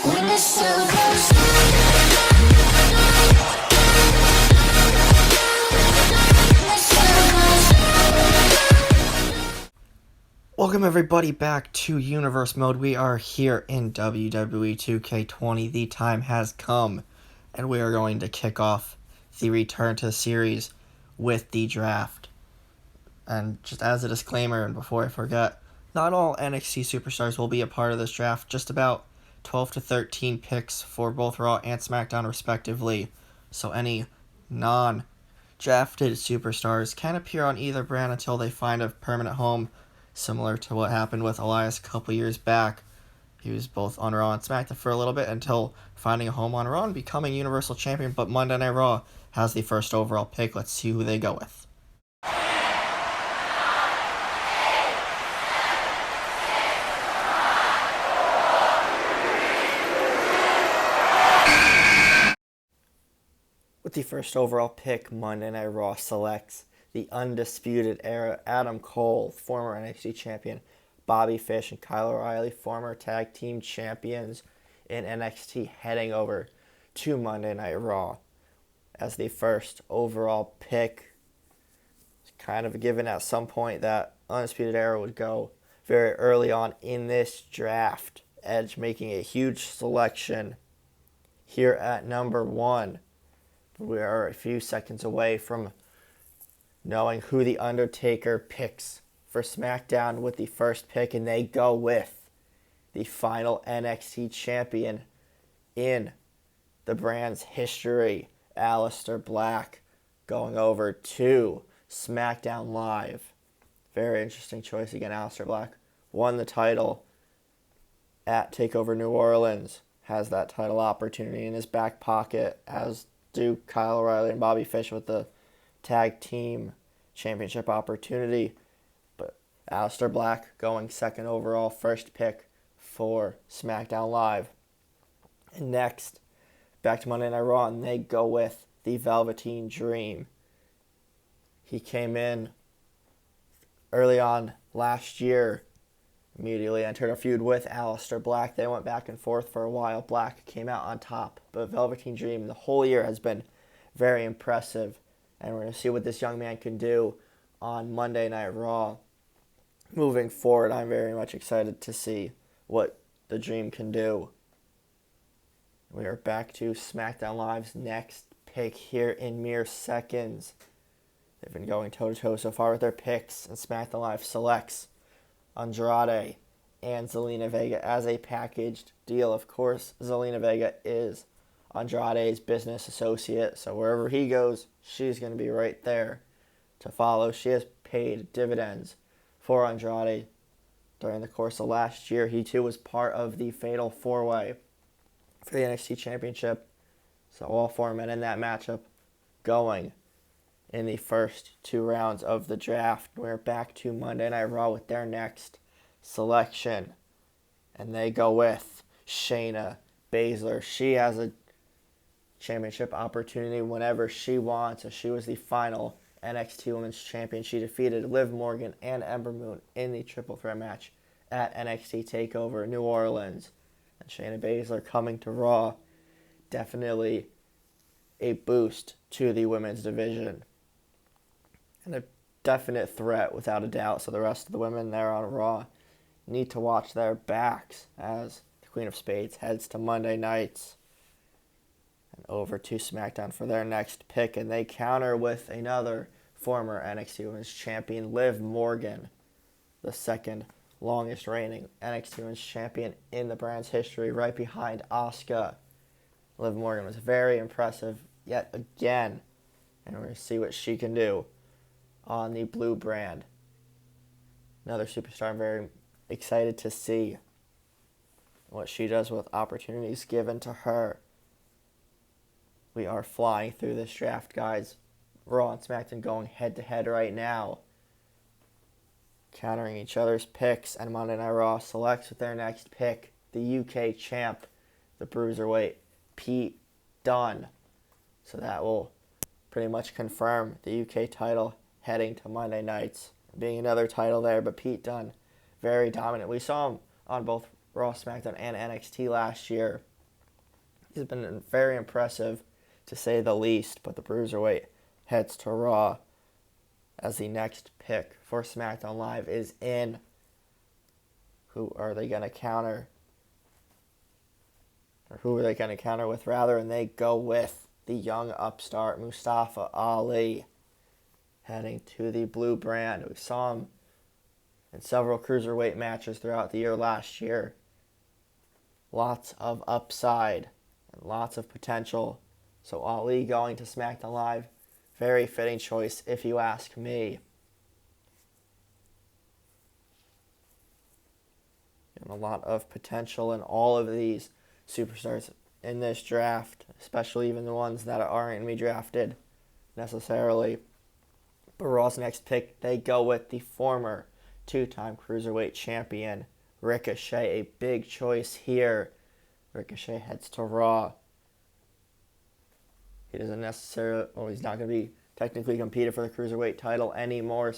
When it's so close. Welcome everybody back to Universe Mode. We are here in WWE 2K20. The time has come, and we are going to kick off the return to the series with the draft. And just as a disclaimer, and before I forget, not all NXT superstars will be a part of this draft. Just about 12 to 13 picks for both Raw and SmackDown respectively. So any non-drafted superstars can appear on either brand until they find a permanent home, similar to what happened with Elias a couple years back. He was both on Raw and SmackDown for a little bit until finding a home on Raw and becoming Universal Champion, but Monday Night Raw has the first overall pick. Let's see who they go with. With the first overall pick, Monday Night Raw selects the Undisputed Era, Adam Cole, former NXT champion, Bobby Fish, and Kyle O'Reilly, former tag team champions in NXT, heading over to Monday Night Raw as the first overall pick. It's kind of a given at some point that Undisputed Era would go very early on in this draft. Edge making a huge selection here at number 1. We are a few seconds away from knowing who The Undertaker picks for SmackDown with the first pick, and they go with the final NXT champion in the brand's history, Aleister Black, going over to SmackDown Live. Very interesting choice again. Aleister Black won the title at TakeOver New Orleans, has that title opportunity in his back pocket, as do Kyle O'Reilly and Bobby Fish with the tag team championship opportunity. But Aleister Black going second overall, first pick for SmackDown Live. And next, back to Monday Night Raw, and they go with the Velveteen Dream. He came in early on last year, immediately entered a feud with Aleister Black. They went back and forth for a while. Black came out on top, but Velveteen Dream the whole year has been very impressive, and we're going to see what this young man can do on Monday Night Raw. Moving forward, I'm very much excited to see what the Dream can do. We are back to SmackDown Live's next pick here in mere seconds. They've been going toe-to-toe so far with their picks, and SmackDown Live selects Andrade and Zelina Vega as a packaged deal. Of course, Zelina Vega is Andrade's business associate, so wherever he goes, she's going to be right there to follow. She has paid dividends for Andrade during the course of last year. He too was part of the Fatal 4-Way for the NXT Championship, so all 4 men in that matchup going in the first 2 rounds of the draft. We're back to Monday Night Raw with their next selection, and they go with Shayna Baszler. She has a championship opportunity whenever she wants, as she was the final NXT Women's Champion. She defeated Liv Morgan and Ember Moon in the triple threat match at NXT TakeOver New Orleans. And Shayna Baszler coming to Raw, definitely a boost to the women's division, and a definite threat without a doubt. So the rest of the women there on Raw need to watch their backs as the Queen of Spades heads to Monday nights and over to SmackDown for their next pick. And they counter with another former NXT Women's Champion, Liv Morgan, the second longest reigning NXT Women's Champion in the brand's history, right behind Asuka. Liv Morgan was very impressive yet again, and we're going to see what she can do on the blue brand. Another superstar I'm very excited to see what she does with opportunities given to her. We are flying through this draft, guys. Raw and SmackDown going head-to-head right now, countering each other's picks, and Monday Night Raw selects with their next pick the UK champ, the Bruiserweight, Pete Dunne. So that will pretty much confirm the UK title heading to Monday nights, being another title there. But Pete Dunne, very dominant. We saw him on both Raw, SmackDown, and NXT last year. He's been very impressive, to say the least, but the Bruiserweight heads to Raw as the next pick for SmackDown Live is in. Who are they going to counter? Or who are they going to counter with, rather? And they go with the young upstart, Mustafa Ali, heading to the blue brand. We saw him in several cruiserweight matches throughout the year last year. Lots of upside and lots of potential. So Ali going to SmackDown Live, very fitting choice if you ask me. And a lot of potential in all of these superstars in this draft, especially even the ones that aren't going to be drafted necessarily. But Raw's next pick, they go with the former two-time Cruiserweight champion, Ricochet. A big choice here. Ricochet heads to Raw. He doesn't necessarily, he's not going to be technically competing for the Cruiserweight title anymore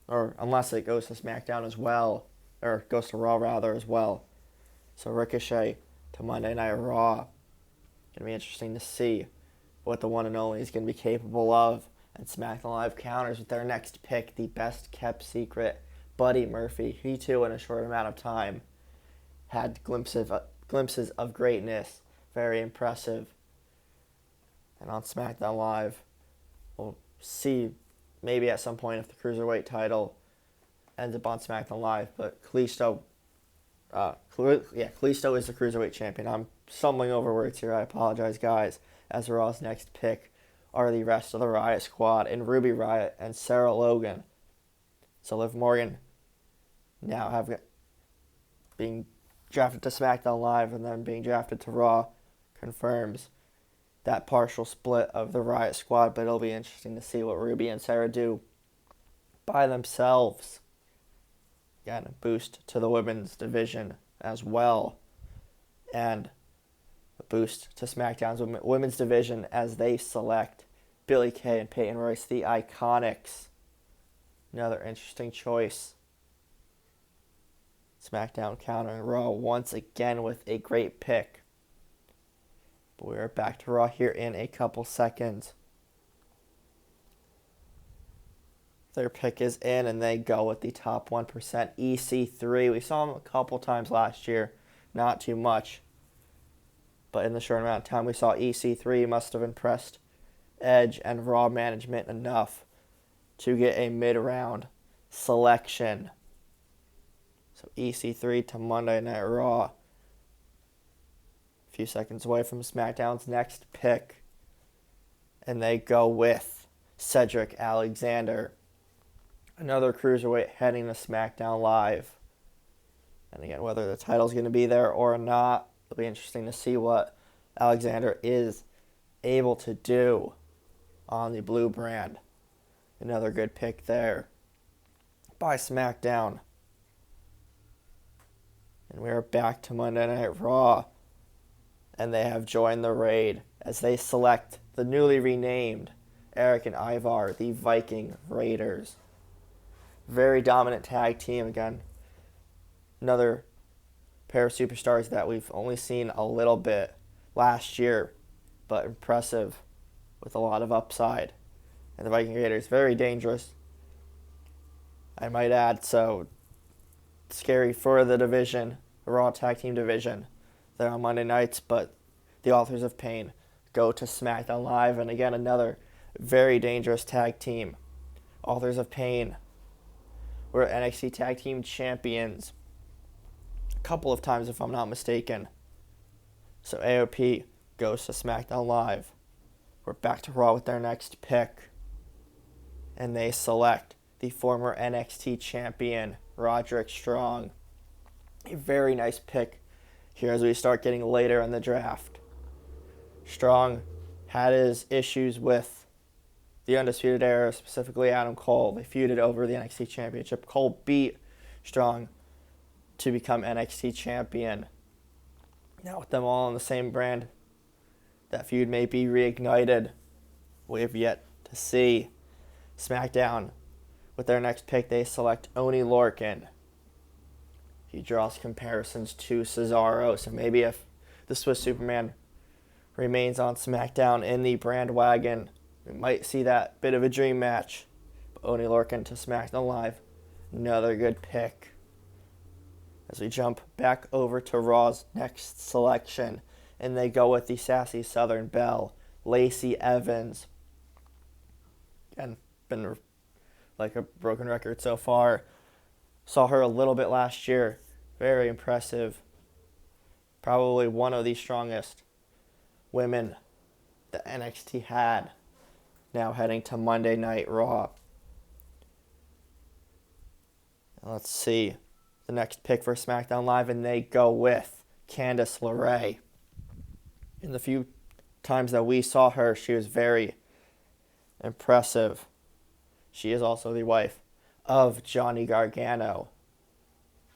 unless it goes to SmackDown as well, or goes to Raw rather as well. So Ricochet to Monday Night Raw. Going to be interesting to see what the one and only is going to be capable of. And SmackDown Live counters with their next pick, the best kept secret, Buddy Murphy. He too, in a short amount of time, had glimpses of greatness. Very impressive. And on SmackDown Live, we'll see maybe at some point if the Cruiserweight title ends up on SmackDown Live. But Kalisto is the Cruiserweight champion. I'm stumbling over words here. I apologize, guys. As Raw's next pick are the rest of the Riot Squad in Ruby Riott and Sarah Logan. So Liv Morgan now being drafted to SmackDown Live and then being drafted to Raw confirms that partial split of the Riot Squad, but it'll be interesting to see what Ruby and Sarah do by themselves. Again, a boost to the women's division as well. And a boost to SmackDown's women's division as they select Billie Kay and Peyton Royce, the Iconics. Another interesting choice. SmackDown countering Raw once again with a great pick. But we are back to Raw here in a couple seconds. Their pick is in, and they go with the top 1% EC3. We saw him a couple times last year, not too much. But in the short amount of time we saw EC3, must have impressed Edge and Raw management enough to get a mid-round selection. So EC3 to Monday Night Raw. A few seconds away from SmackDown's next pick. And they go with Cedric Alexander. Another Cruiserweight heading to SmackDown Live. And again, whether the title's going to be there or not, it'll be interesting to see what Alexander is able to do on the blue brand. Another good pick there by SmackDown. And we are back to Monday Night Raw. And they have joined the raid as they select the newly renamed Eric and Ivar, the Viking Raiders. Very dominant tag team again. Another pair of superstars that we've only seen a little bit last year, but impressive with a lot of upside. And the Viking Raiders, very dangerous, I might add, so scary for the division, the Raw Tag Team division. They're on Monday nights, but the Authors of Pain go to SmackDown Live. And again, another very dangerous tag team. Authors of Pain were NXT Tag Team Champions a couple of times, if I'm not mistaken. So AOP goes to SmackDown Live. We're back to Raw with their next pick. And they select the former NXT champion, Roderick Strong. A very nice pick here as we start getting later in the draft. Strong had his issues with the Undisputed Era, specifically Adam Cole. They feuded over the NXT Championship. Cole beat Strong to become NXT champion. Now with them all on the same brand, that feud may be reignited. We have yet to see. SmackDown, with their next pick, they select Oney Lorcan. He draws comparisons to Cesaro, so maybe if the Swiss Superman remains on SmackDown in the brand wagon. We might see that bit of a dream match. But Oney Lorcan to SmackDown Live. Another good pick. As we jump back over to Raw's next selection, and they go with the sassy Southern Belle, Lacey Evans. Again, been like a broken record so far. Saw her a little bit last year. Very impressive. Probably one of the strongest women that NXT had. Now heading to Monday Night Raw. Let's see the next pick for SmackDown Live, and they go with Candice LeRae. In the few times that we saw her, she was very impressive. She is also the wife of Johnny Gargano,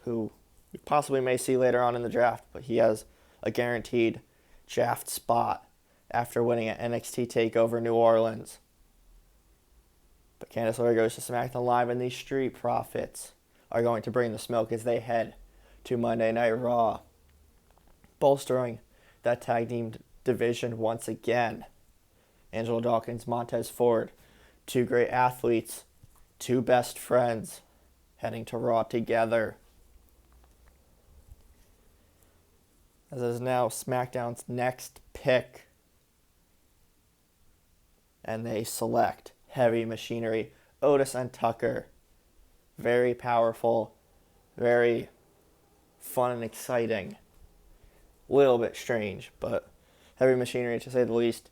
who we possibly may see later on in the draft, but he has a guaranteed draft spot after winning at NXT TakeOver New Orleans. But Candice LeRae goes to SmackDown Live, and the Street Profits are going to bring the smoke as they head to Monday Night Raw, bolstering that tag team division once again. Angelo Dawkins, Montez Ford, two great athletes, two best friends, heading to Raw together. As is now SmackDown's next pick, and they select Heavy Machinery, Otis and Tucker. Very powerful, very fun and exciting. A little bit strange, but Heavy Machinery, to say the least.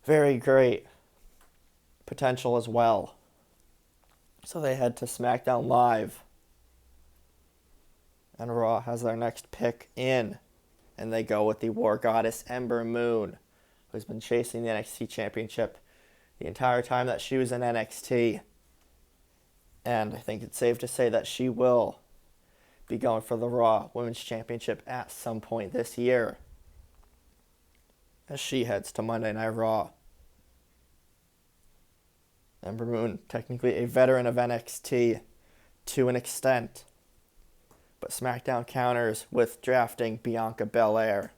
Very great potential as well. So they head to SmackDown Live. And Raw has their next pick in. And they go with the War Goddess Ember Moon, who's been chasing the NXT Championship the entire time that she was in NXT. And I think it's safe to say that she will be going for the Raw Women's Championship at some point this year, as she heads to Monday Night Raw. Ember Moon, technically a veteran of NXT to an extent, but SmackDown counters with drafting Bianca Belair.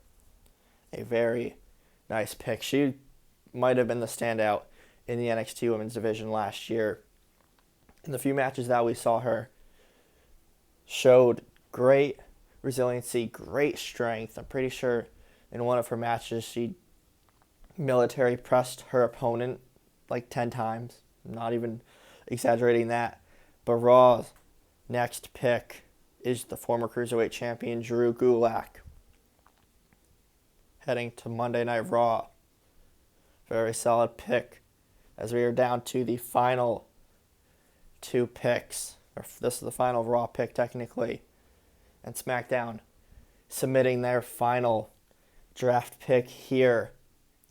A very nice pick. She might have been the standout in the NXT Women's Division last year. In the few matches that we saw her, showed great resiliency, great strength. I'm pretty sure in one of her matches she military pressed her opponent like 10 times. I'm not even exaggerating that. But Raw's next pick is the former Cruiserweight Champion Drew Gulak, heading to Monday Night Raw. Very solid pick, as we are down to the final two picks. Or this is the final Raw pick technically. And SmackDown submitting their final draft pick here.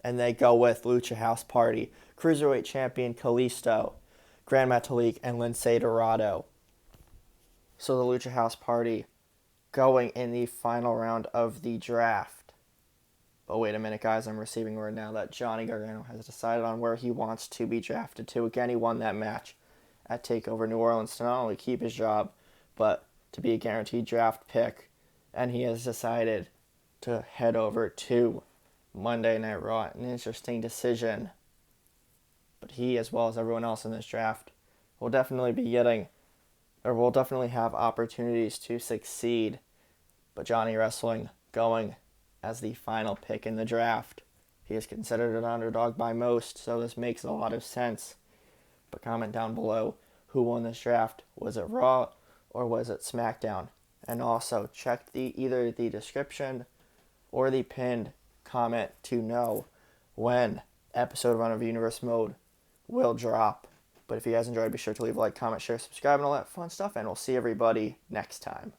And they go with Lucha House Party, Cruiserweight Champion Kalisto, Gran Metalik, and Lince Dorado. So the Lucha House Party going in the final round of the draft. But wait a minute, guys. I'm receiving word now that Johnny Gargano has decided on where he wants to be drafted to. Again, he won that match at TakeOver New Orleans to not only keep his job, but to be a guaranteed draft pick. And he has decided to head over to Monday Night Raw. An interesting decision. But he, as well as everyone else in this draft, will definitely be getting, or will definitely have opportunities to succeed. But Johnny Wrestling going as the final pick in the draft. He is considered an underdog by most, so this makes a lot of sense. But comment down below who won this draft. Was it Raw or was it SmackDown? And also check either the description or the pinned comment to know when episode 1 of Universe Mode will drop. But if you guys enjoyed, be sure to leave a like, comment, share, subscribe, and all that fun stuff. And we'll see everybody next time.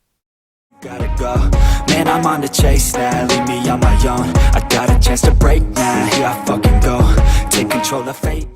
Gotta go, man, I'm on the chase now. Leave me on my own. I got a chance to break now. Here I fucking go. Take control of fate.